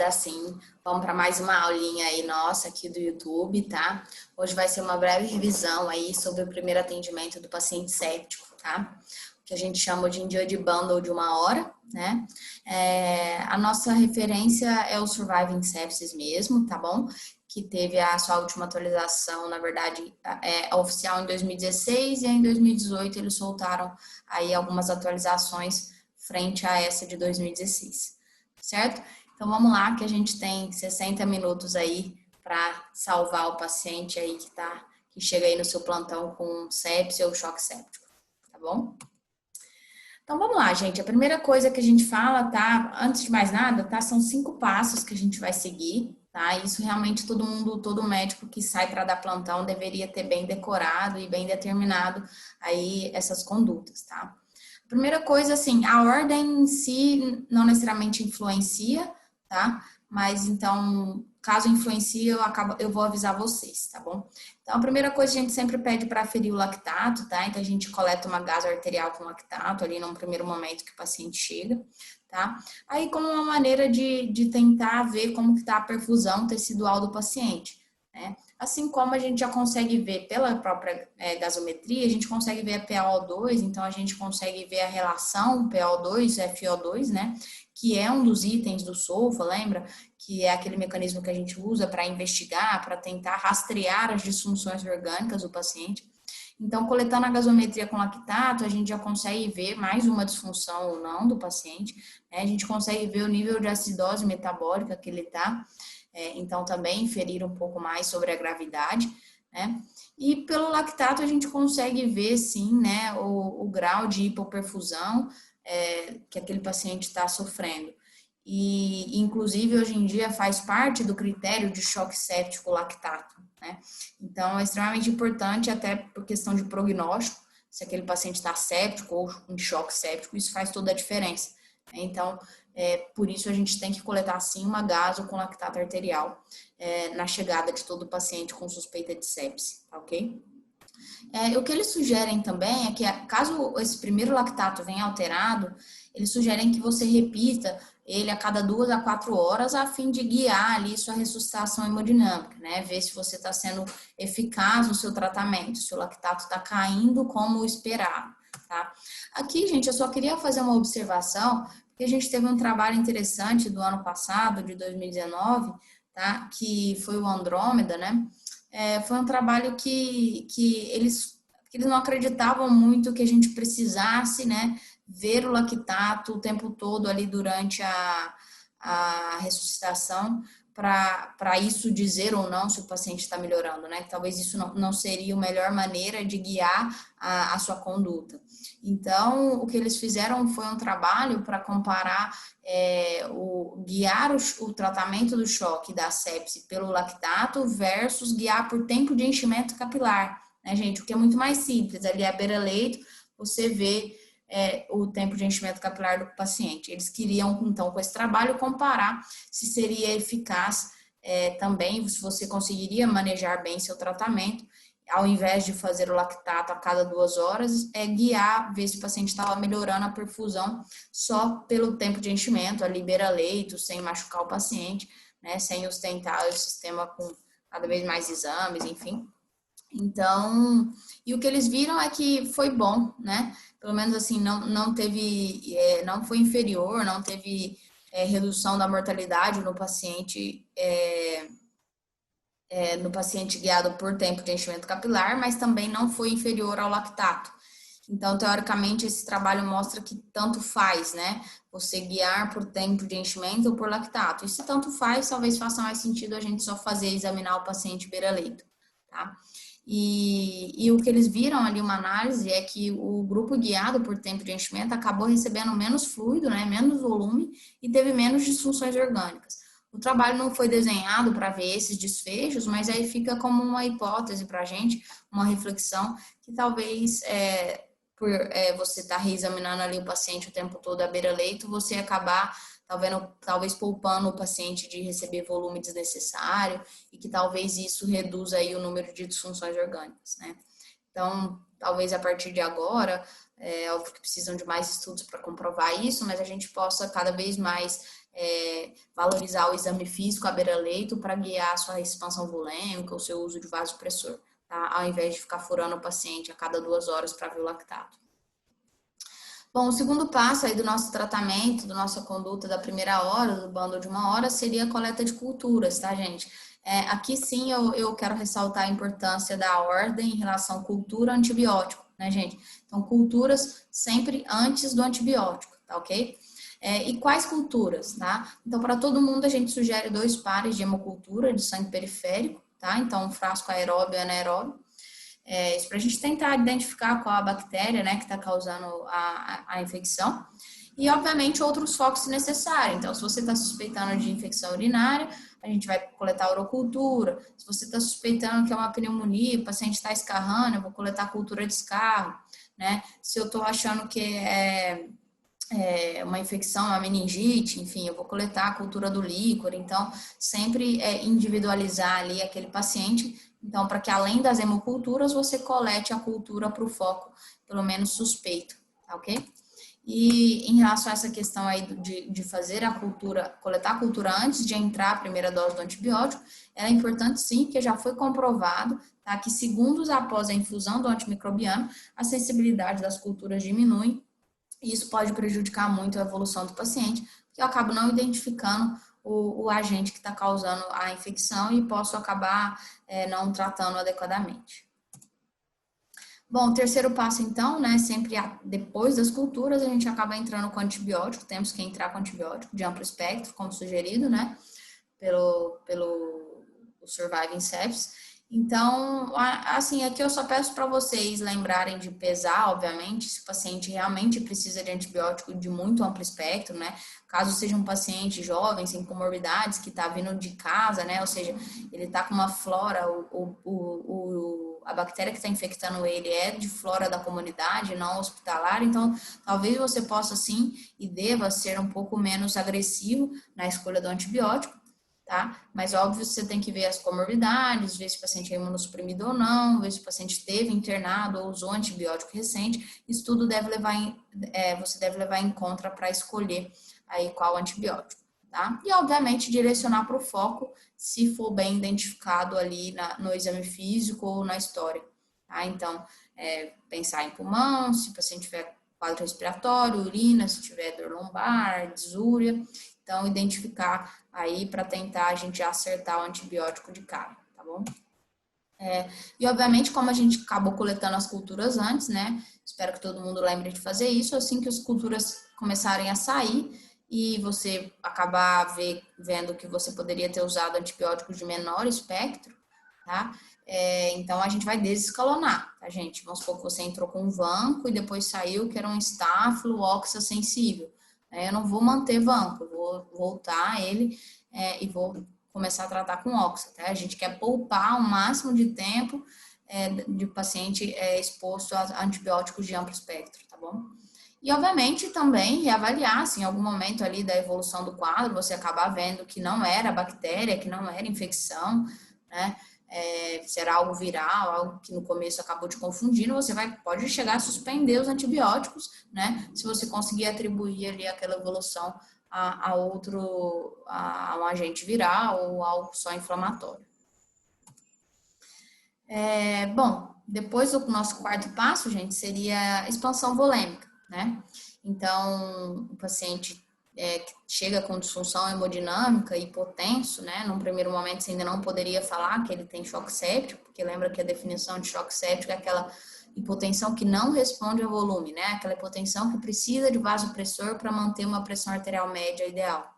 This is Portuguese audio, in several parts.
Agora sim, vamos para mais uma aulinha aí nossa aqui do YouTube, tá? Hoje vai ser uma breve revisão aí sobre o primeiro atendimento do paciente séptico, tá? Que a gente chama hoje em dia de bundle de 1 hora, né? A nossa referência é o Surviving Sepsis mesmo, tá bom? Que teve a sua última atualização, na verdade, oficial em 2016 e em 2018 eles soltaram aí algumas atualizações frente a essa de 2016, certo? Então vamos lá que a gente tem 60 minutos aí para salvar o paciente aí que chega aí no seu plantão com sepse ou choque séptico, tá bom? Então vamos lá, gente. A primeira coisa que a gente fala, tá? Antes de mais nada, tá? São 5 passos que a gente vai seguir, tá? Isso realmente todo médico que sai para dar plantão deveria ter bem decorado e bem determinado aí essas condutas, tá? A primeira coisa, assim, a ordem em si não necessariamente influencia, tá? Mas então, caso influencie, eu vou avisar vocês, tá bom? Então, a primeira coisa, a gente sempre pede para aferir o lactato, tá? Então, a gente coleta uma gaso arterial com lactato ali num primeiro momento que o paciente chega, tá? Aí, como uma maneira de tentar ver como que tá a perfusão tecidual do paciente, né? Assim como a gente já consegue ver pela própria gasometria, a gente consegue ver a PaO2, então a gente consegue ver a relação PaO2-FO2, né? Que é um dos itens do SOFA, lembra? Que é aquele mecanismo que a gente usa para investigar, para tentar rastrear as disfunções orgânicas do paciente. Então, coletando a gasometria com lactato, a gente já consegue ver mais uma disfunção ou não do paciente, né? A gente consegue ver o nível de acidose metabólica que ele está, então também inferir um pouco mais sobre a gravidade, né? E pelo lactato a gente consegue ver, sim, né, o grau de hipoperfusão que aquele paciente está sofrendo. E, inclusive, hoje em dia faz parte do critério de choque séptico lactato, né? Então, é extremamente importante, até por questão de prognóstico, se aquele paciente está séptico ou em choque séptico, isso faz toda a diferença. Então, por isso a gente tem que coletar, sim, uma gaso com lactato arterial na chegada de todo paciente com suspeita de sepse, tá ok? O que eles sugerem também é que, caso esse primeiro lactato venha alterado, eles sugerem que você repita ele a cada 2 a 4 horas, a fim de guiar ali sua ressuscitação hemodinâmica, né? Ver se você está sendo eficaz no seu tratamento, se o lactato está caindo como esperado, tá? Aqui, gente, eu só queria fazer uma observação, porque a gente teve um trabalho interessante do ano passado, de 2019, tá? Que foi o Andrômeda, né? Foi um trabalho que eles não acreditavam muito que a gente precisasse, né, ver o lactato o tempo todo ali durante a ressuscitação para isso dizer ou não se o paciente está melhorando, né? Talvez isso não seria a melhor maneira de guiar a sua conduta. Então, o que eles fizeram foi um trabalho para comparar guiar o tratamento do choque da sepse pelo lactato versus guiar por tempo de enchimento capilar, né, gente? O que é muito mais simples, ali à beira-leito, você vê o tempo de enchimento capilar do paciente. Eles queriam, então, com esse trabalho, comparar se seria eficaz também, se você conseguiria manejar bem seu tratamento, ao invés de fazer o lactato a cada 2 horas, guiar, ver se o paciente estava melhorando a perfusão só pelo tempo de enchimento, ali beira-leito, sem machucar o paciente, né, sem ostentar o sistema com cada vez mais exames, enfim. Então, e o que eles viram é que foi bom, né? Pelo menos assim, não teve, não foi inferior, não teve redução da mortalidade no paciente guiado por tempo de enchimento capilar, mas também não foi inferior ao lactato. Então, teoricamente, esse trabalho mostra que tanto faz, né? Você guiar por tempo de enchimento ou por lactato. E se tanto faz, talvez faça mais sentido a gente só examinar o paciente beira-leito, tá? E o que eles viram ali, uma análise, é que o grupo guiado por tempo de enchimento acabou recebendo menos fluido, né, menos volume e teve menos disfunções orgânicas. O trabalho não foi desenhado para ver esses desfechos, mas aí fica como uma hipótese para a gente, uma reflexão, que talvez por você estar reexaminando ali o paciente o tempo todo à beira-leito, você acabar talvez poupando o paciente de receber volume desnecessário e que talvez isso reduza aí o número de disfunções orgânicas, né? Então, talvez a partir de agora, óbvio que precisam de mais estudos para comprovar isso, mas a gente possa cada vez mais valorizar o exame físico à beira-leito para guiar a sua expansão volêmica, o seu uso de vasopressor, tá? Ao invés de ficar furando o paciente a cada 2 horas para ver o lactato. Bom, o segundo passo aí do nosso tratamento, da nossa conduta da primeira hora, do bundle de 1 hora, seria a coleta de culturas, tá, gente? Aqui sim eu quero ressaltar a importância da ordem em relação à cultura antibiótico, né, gente? Então, culturas sempre antes do antibiótico, tá ok? E quais culturas, tá? Então, para todo mundo, a gente sugere 2 pares de hemocultura de sangue periférico, tá? Então, um frasco aeróbio e anaeróbio. Isso para a gente tentar identificar qual a bactéria, né, que está causando a infecção. E, obviamente, outros focos se necessário. Então, se você está suspeitando de infecção urinária, a gente vai coletar urocultura. Se você está suspeitando que é uma pneumonia, o paciente está escarrando, eu vou coletar cultura de escarro, né? Se eu estou achando que é uma infecção, uma meningite, enfim, eu vou coletar a cultura do líquor. Então, sempre individualizar ali aquele paciente. Então, para que além das hemoculturas, você colete a cultura para o foco, pelo menos suspeito, tá ok? E em relação a essa questão aí de fazer a cultura, coletar a cultura antes de entrar a primeira dose do antibiótico, é importante sim, porque já foi comprovado, tá, que segundos após a infusão do antimicrobiano, a sensibilidade das culturas diminui, e isso pode prejudicar muito a evolução do paciente, porque eu acabo não identificando o agente que está causando a infecção e posso acabar não tratando adequadamente. Bom, o terceiro passo, então, né, sempre depois das culturas, a gente acaba entrando com antibiótico, temos que entrar com antibiótico de amplo espectro, como sugerido, né, pelo Surviving Sepsis. Então, assim, aqui eu só peço para vocês lembrarem de pesar, obviamente, se o paciente realmente precisa de antibiótico de muito amplo espectro, né? Caso seja um paciente jovem, sem comorbidades, que está vindo de casa, né? Ou seja, ele está com uma flora, a bactéria que está infectando ele é de flora da comunidade, não hospitalar. Então, talvez você possa, sim, e deva ser um pouco menos agressivo na escolha do antibiótico. Tá? Mas, óbvio, você tem que ver as comorbidades, ver se o paciente é imunossuprimido ou não, ver se o paciente esteve internado ou usou antibiótico recente. Isso tudo você deve levar em conta para escolher aí qual antibiótico, tá? E, obviamente, direcionar para o foco, se for bem identificado ali no exame físico ou na história, tá? Então, pensar em pulmão, se o paciente tiver quadro respiratório, urina, se tiver dor lombar, disúria. Então, identificar aí para tentar a gente acertar o antibiótico de cara, tá bom? E, obviamente, como a gente acabou coletando as culturas antes, né? Espero que todo mundo lembre de fazer isso. Assim que as culturas começarem a sair e você acabar vendo que você poderia ter usado antibióticos de menor espectro, tá? Então, a gente vai desescalonar, tá, gente? Vamos supor que você entrou com um vanco e depois saiu que era um estáfilo oxassensível. Eu não vou manter vanco, eu vou voltar ele e vou começar a tratar com oxa, tá? A gente quer poupar o máximo de tempo de paciente exposto a antibióticos de amplo espectro, tá bom? E, obviamente, também reavaliar, se em algum momento ali da evolução do quadro, você acabar vendo que não era bactéria, que não era infecção, né? Se era algo viral, algo que no começo acabou te confundindo, você pode chegar a suspender os antibióticos, né? Se você conseguir atribuir ali aquela evolução a um agente viral ou algo só inflamatório. Bom, depois o nosso quarto passo, gente, seria a expansão volêmica, né? Então, o paciente que chega com disfunção hemodinâmica, hipotenso, né? Num primeiro momento você ainda não poderia falar que ele tem choque séptico, porque lembra que a definição de choque séptico é aquela hipotensão que não responde ao volume, né? Aquela hipotensão que precisa de vasopressor para manter uma pressão arterial média ideal.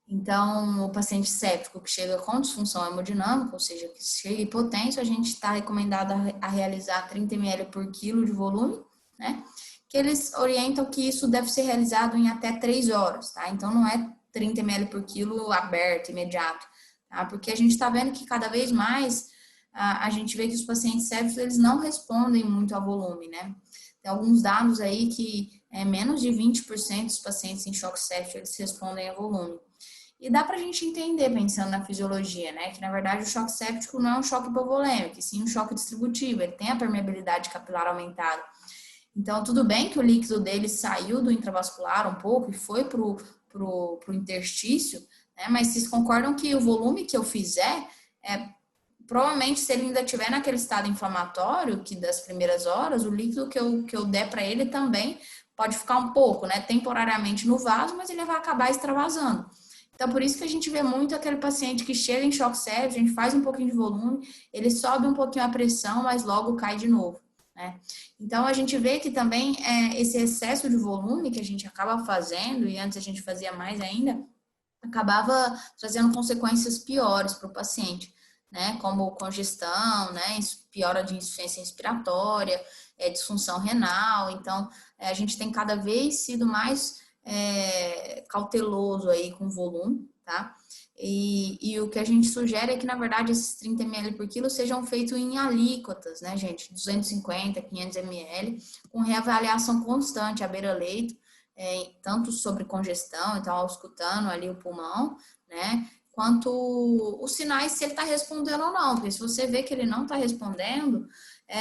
Então, o paciente séptico que chega com disfunção hemodinâmica, ou seja, que chega hipotenso, a gente está recomendado a realizar 30 ml por quilo de volume, né? Que eles orientam que isso deve ser realizado em até 3 horas, tá? Então, não é 30 ml por quilo aberto, imediato, tá? Porque a gente está vendo que cada vez mais a gente vê que os pacientes sépticos, eles não respondem muito ao volume, né? Tem alguns dados aí que menos de 20% dos pacientes em choque séptico, eles respondem ao volume. E dá pra gente entender, pensando na fisiologia, né? Que, na verdade, o choque séptico não é um choque hipovolêmico, sim um choque distributivo. Ele tem a permeabilidade capilar aumentada. Então, tudo bem que o líquido dele saiu do intravascular um pouco e foi pro pro interstício, né? Mas vocês concordam que o volume que eu fizer, provavelmente se ele ainda estiver naquele estado inflamatório, que das primeiras horas, o líquido que eu der para ele também pode ficar um pouco, né, temporariamente no vaso, mas ele vai acabar extravasando. Então, por isso que a gente vê muito aquele paciente que chega em choque séptico, a gente faz um pouquinho de volume, ele sobe um pouquinho a pressão, mas logo cai de novo, né? Então, a gente vê que também esse excesso de volume que a gente acaba fazendo, e antes a gente fazia mais ainda, acabava trazendo consequências piores para o paciente, né? Como congestão, né? Piora de insuficiência respiratória, disfunção renal. Então, a gente tem cada vez sido mais cauteloso aí com o volume, tá? E o que a gente sugere é que, na verdade, esses 30 ml por quilo sejam feitos em alíquotas, né, gente? 250, 500 ml, com reavaliação constante à beira-leito, tanto sobre congestão, então, auscultando ali o pulmão, né? Quanto os sinais, se ele está respondendo ou não, porque se você vê que ele não está respondendo,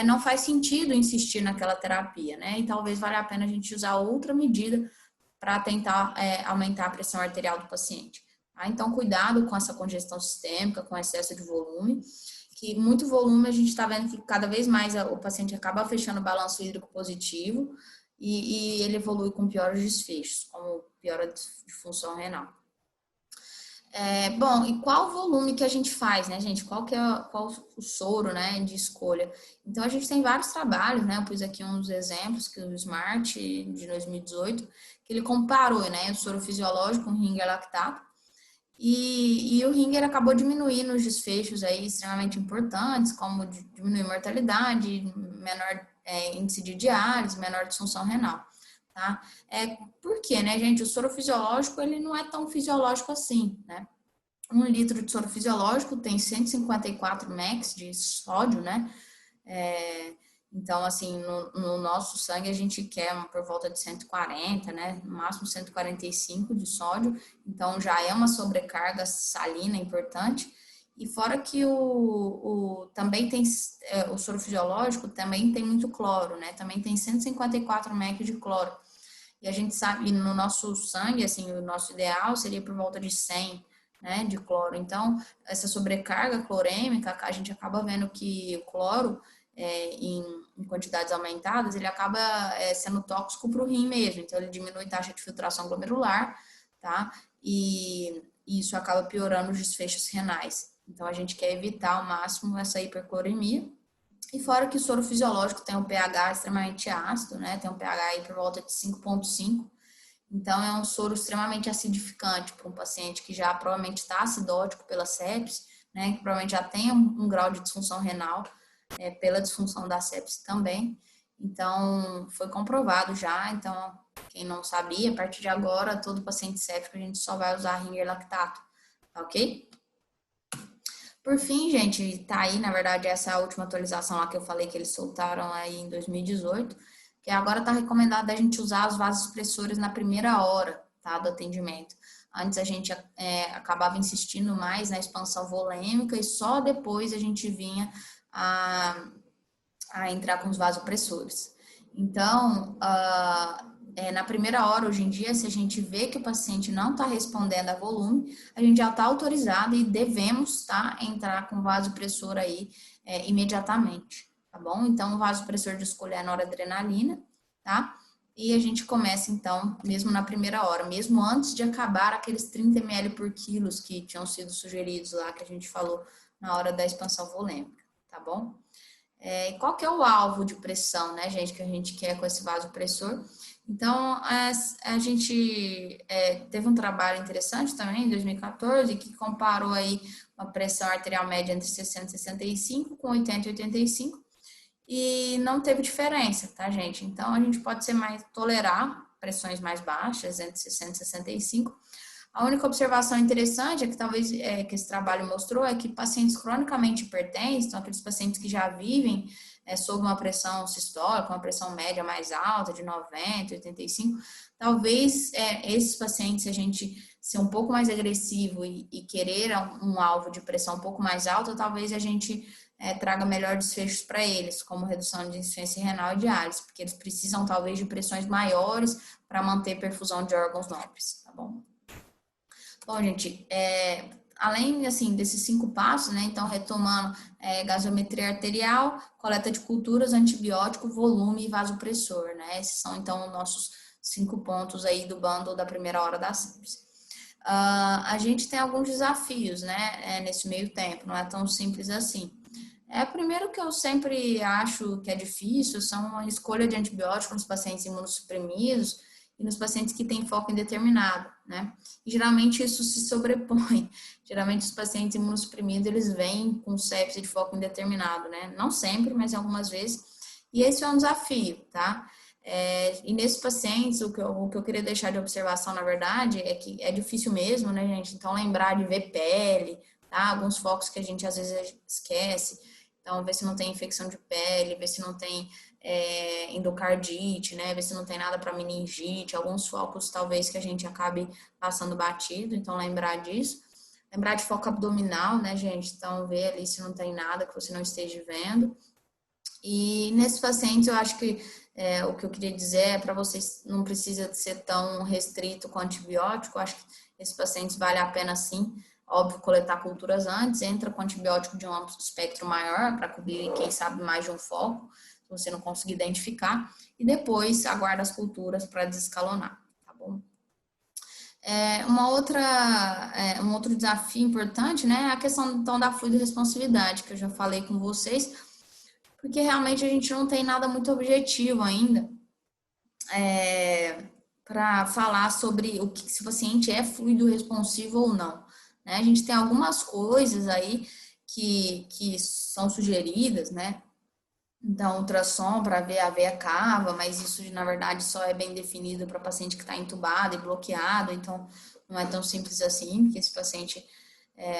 não faz sentido insistir naquela terapia, né? E talvez valha a pena a gente usar outra medida para tentar aumentar a pressão arterial do paciente. Tá? Então, cuidado com essa congestão sistêmica, com excesso de volume, que muito volume a gente está vendo que cada vez mais o paciente acaba fechando o balanço hídrico positivo e ele evolui com piores desfechos, como piora de função renal. Bom, e qual o volume que a gente faz, né, gente? Qual o soro, né, de escolha? Então, a gente tem vários trabalhos, né? Eu pus aqui uns exemplos, que o SMART, de 2018, que ele comparou, né, o soro fisiológico com o Ringer lactato, e o Ringer acabou diminuindo os desfechos aí extremamente importantes, como diminuir mortalidade, menor índice de diálise, menor disfunção renal. Tá? Por quê, né, gente? O soro fisiológico, ele não é tão fisiológico assim, né? 1 litro de soro fisiológico tem 154 mEq de sódio, né? Então, assim, no nosso sangue a gente quer por volta de 140, né? No máximo 145 de sódio. Então, já é uma sobrecarga salina importante. E fora que também tem o soro fisiológico também tem muito cloro, né? Também tem 154 mEq de cloro. E a gente sabe, no nosso sangue, assim, o nosso ideal seria por volta de 100, né, de cloro. Então, essa sobrecarga clorêmica, a gente acaba vendo que o cloro, em quantidades aumentadas, ele acaba sendo tóxico para o rim mesmo. Então, ele diminui a taxa de filtração glomerular, tá? E isso acaba piorando os desfechos renais. Então, a gente quer evitar ao máximo essa hipercloremia. E fora que o soro fisiológico tem um pH extremamente ácido, né? Tem um pH aí por volta de 5,5. Então, é um soro extremamente acidificante para um paciente que já provavelmente está acidótico pela sepse, né? Que provavelmente já tem um grau de disfunção renal pela disfunção da sepse também. Então, foi comprovado já. Então, quem não sabia, a partir de agora, todo paciente séptico a gente só vai usar Ringer lactato, tá ok? Por fim, gente, tá aí, na verdade, essa última atualização lá que eu falei que eles soltaram aí em 2018, que agora tá recomendado a gente usar os vasoexpressores na primeira hora, tá, do atendimento. Antes a gente acabava insistindo mais na expansão volêmica e só depois a gente vinha a entrar com os vasopressores. Então, na primeira hora, hoje em dia, se a gente vê que o paciente não está respondendo a volume, a gente já está autorizado e devemos, tá, entrar com vasopressor aí imediatamente, tá bom? Então, o vasopressor de escolha é noradrenalina, tá? E a gente começa, então, mesmo na primeira hora, mesmo antes de acabar aqueles 30 ml por quilos que tinham sido sugeridos lá, que a gente falou na hora da expansão volêmica, tá bom? Qual que é o alvo de pressão, né, gente, que a gente quer com esse vasopressor? Então, a gente teve um trabalho interessante também, em 2014, que comparou aí uma pressão arterial média entre 60 e 65 com 80 e 85, e não teve diferença, tá, gente? Então, a gente pode tolerar pressões mais baixas, entre 60 e 65. A única observação interessante é que talvez que esse trabalho mostrou é que pacientes cronicamente hipertensos, então aqueles pacientes que já vivem sob uma pressão sistólica, uma pressão média mais alta, de 90, 85, talvez esses pacientes, se a gente ser um pouco mais agressivo e querer um alvo de pressão um pouco mais alta, talvez a gente traga melhor desfechos para eles, como redução de insuficiência renal e diálise, porque eles precisam talvez de pressões maiores para manter perfusão de órgãos nobres, tá bom? Bom, gente, além, assim, desses 5 passos, né, então, retomando, gasometria arterial, coleta de culturas, antibiótico, volume e vasopressor, né, esses são, então, os nossos 5 pontos aí do bundle da primeira hora da sepse. A gente tem alguns desafios, né, nesse meio tempo, não é tão simples assim. Primeiro que eu sempre acho que é difícil são a escolha de antibióticos nos pacientes imunossuprimidos e nos pacientes que têm foco indeterminado, né? E geralmente isso se sobrepõe. Geralmente os pacientes imunossuprimidos, eles vêm com sepse de foco indeterminado, né? Não sempre, mas algumas vezes. E esse é um desafio, tá? E nesses pacientes, o que eu queria deixar de observação, na verdade, é que é difícil mesmo, né, gente? Então, lembrar de ver pele, tá? Alguns focos que a gente às vezes esquece. Então, ver se não tem infecção de pele, ver se não tem endocardite, né? Ver se não tem nada para meningite, alguns focos talvez que a gente acabe passando batido, então lembrar disso. Lembrar de foco abdominal, né, gente? Então, ver ali se não tem nada que você não esteja vendo. E nesses pacientes, eu acho que o que eu queria dizer é para vocês, não precisa ser tão restrito com antibiótico, eu acho que esses pacientes vale a pena sim. Óbvio, coletar culturas antes, entra com antibiótico de um amplo espectro maior, para cobrir, quem sabe, mais de um foco, se você não conseguir identificar, e depois aguarda as culturas para desescalonar, tá bom? Um outro desafio importante, né, é a questão, então, da fluido-responsividade, que eu já falei com vocês, porque realmente a gente não tem nada muito objetivo ainda para falar sobre o que se o paciente é fluido responsivo ou não. Né? A gente tem algumas coisas aí que são sugeridas, né? Então, ultrassom para ver a veia cava, mas isso na verdade só é bem definido para paciente que está entubado e bloqueado, então não é tão simples assim, porque esse paciente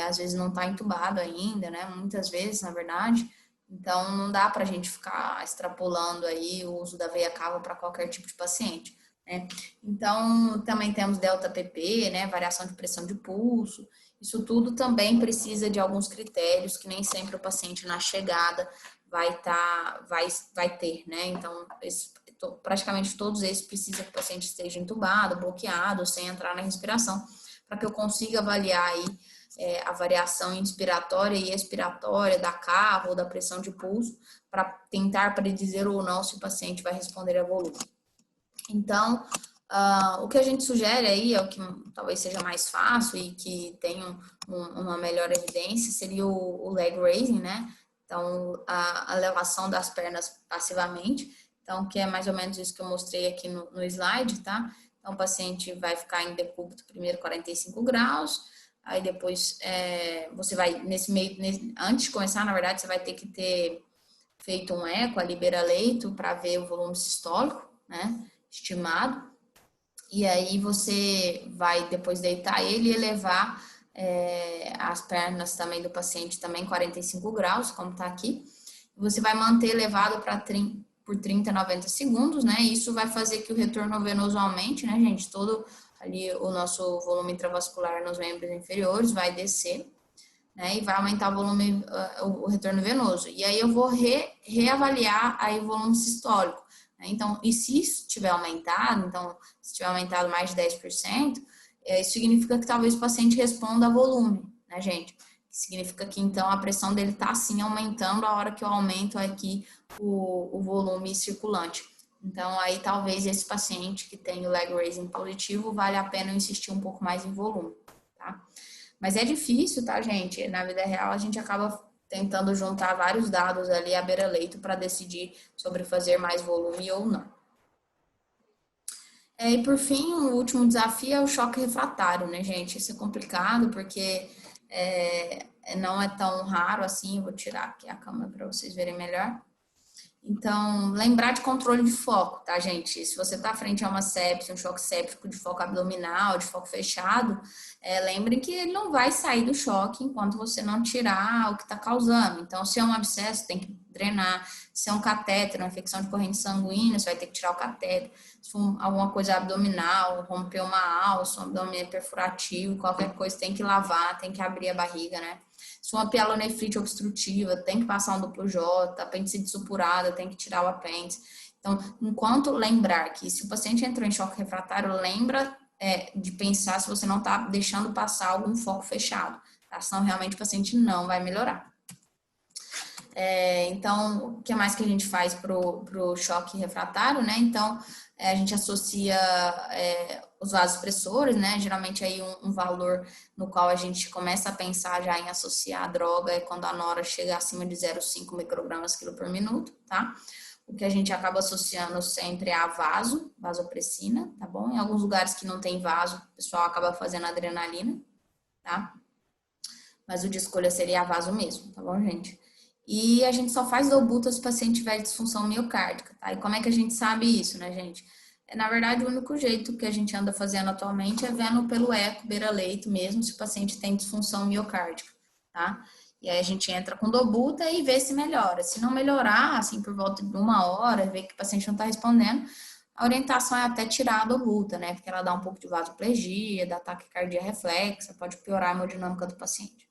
às vezes não está entubado ainda, né? Muitas vezes, na verdade. Então, não dá para a gente ficar extrapolando aí o uso da veia cava para qualquer tipo de paciente, né? Então, também temos delta PP, né? Variação de pressão de pulso. Isso tudo também precisa de alguns critérios que nem sempre o paciente na chegada vai ter, né? Então, praticamente todos esses precisam que o paciente esteja entubado, bloqueado, sem entrar na respiração, para que eu consiga avaliar aí a variação inspiratória e expiratória da cava ou da pressão de pulso, para tentar predizer ou não se o paciente vai responder a volume. Então, o que a gente sugere aí, é o que talvez seja mais fácil e que tenha uma melhor evidência, seria o leg raising, né? Então, a elevação das pernas passivamente, então, que é mais ou menos isso que eu mostrei aqui no slide, tá? Então, o paciente vai ficar em decúbito primeiro 45 graus, aí depois você vai, antes de começar, na verdade, você vai ter que ter feito um eco, a libera-leito, para ver o volume sistólico, né, estimado, e aí você vai depois deitar ele e elevar as pernas também do paciente, também 45 graus, como tá aqui, você vai manter elevado por 30 a 90 segundos, né, e isso vai fazer que o retorno venoso aumente, né, gente, todo ali o nosso volume intravascular nos membros inferiores vai descer, né, e vai aumentar o volume, o retorno venoso. E aí eu vou reavaliar aí o volume sistólico, né? Então, e se isso tiver aumentado, então, se tiver aumentado mais de 10%, isso significa que talvez o paciente responda a volume, né, gente? Significa que, então, a pressão dele está, sim, aumentando a hora que eu aumento aqui o volume circulante. Então, aí, talvez esse paciente que tem o leg raising positivo, vale a pena eu insistir um pouco mais em volume, tá? Mas é difícil, tá, gente? Na vida real, a gente acaba tentando juntar vários dados ali à beira-leito para decidir sobre fazer mais volume ou não. E por fim, o último desafio é o choque refratário, né, gente? Isso é complicado porque não é tão raro assim. Eu vou tirar aqui a câmera para vocês verem melhor. Então, lembrar de controle de foco, tá, gente? Se você está frente a uma sepse, um choque séptico de foco abdominal, de foco fechado, lembrem que ele não vai sair do choque enquanto você não tirar o que está causando. Então, se é um abscesso, tem que drenar. Se é um catéter, uma infecção de corrente sanguínea, você vai ter que tirar o catéter. Se for alguma coisa abdominal, romper uma alça, um abdômen perfurativo, qualquer coisa, tem que lavar, tem que abrir a barriga, né? Se uma pielonefrite obstrutiva, tem que passar um duplo J, apendicite supurada, tem que tirar o apêndice. Então, enquanto lembrar que se o paciente entrou em choque refratário, lembra de pensar se você não está deixando passar algum foco fechado, tá? Senão realmente o paciente não vai melhorar. Então, o que mais que a gente faz pro choque refratário, né? Então, a gente associa os vasopressores, né? Geralmente aí um valor no qual a gente começa a pensar já em associar a droga é quando a nora chega acima de 0,5 microgramas quilo por minuto, tá? O que a gente acaba associando sempre é a vasopressina, tá bom? Em alguns lugares que não tem vaso, o pessoal acaba fazendo adrenalina, tá? Mas o de escolha seria a vaso mesmo, tá bom, gente? E a gente só faz Dobuta se o paciente tiver disfunção miocárdica, tá? E como é que a gente sabe isso, né, gente? Na verdade, o único jeito que a gente anda fazendo atualmente é vendo pelo eco, beira-leito mesmo, se o paciente tem disfunção miocárdica, tá? E aí a gente entra com Dobuta e vê se melhora. Se não melhorar, assim, por volta de 1 hora, ver que o paciente não tá respondendo, a orientação é até tirar a Dobuta, né? Porque ela dá um pouco de vasoplegia, dá taquicardia reflexa, pode piorar a hemodinâmica do paciente.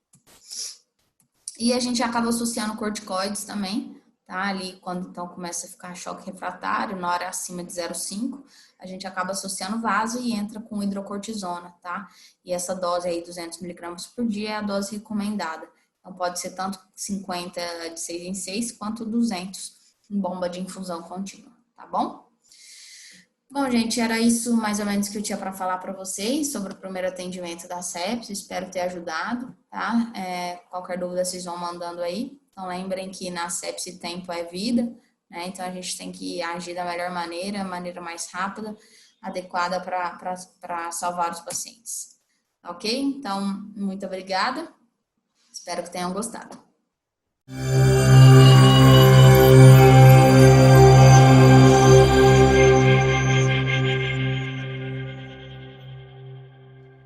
E a gente acaba associando corticoides também, tá? Ali, quando então começa a ficar choque refratário, na hora acima de 0,5, a gente acaba associando vaso e entra com hidrocortisona, tá? E essa dose aí, 200 miligramas por dia, é a dose recomendada. Então, pode ser tanto 50 de 6 em 6, quanto 200 em bomba de infusão contínua, tá bom? Bom, gente, era isso mais ou menos que eu tinha para falar para vocês sobre o primeiro atendimento da sepsis. Espero ter ajudado, tá? Qualquer dúvida vocês vão mandando aí. Então, lembrem que na sepsis tempo é vida, né? Então, a gente tem que agir da melhor maneira mais rápida, adequada para salvar os pacientes. Ok? Então, muito obrigada. Espero que tenham gostado.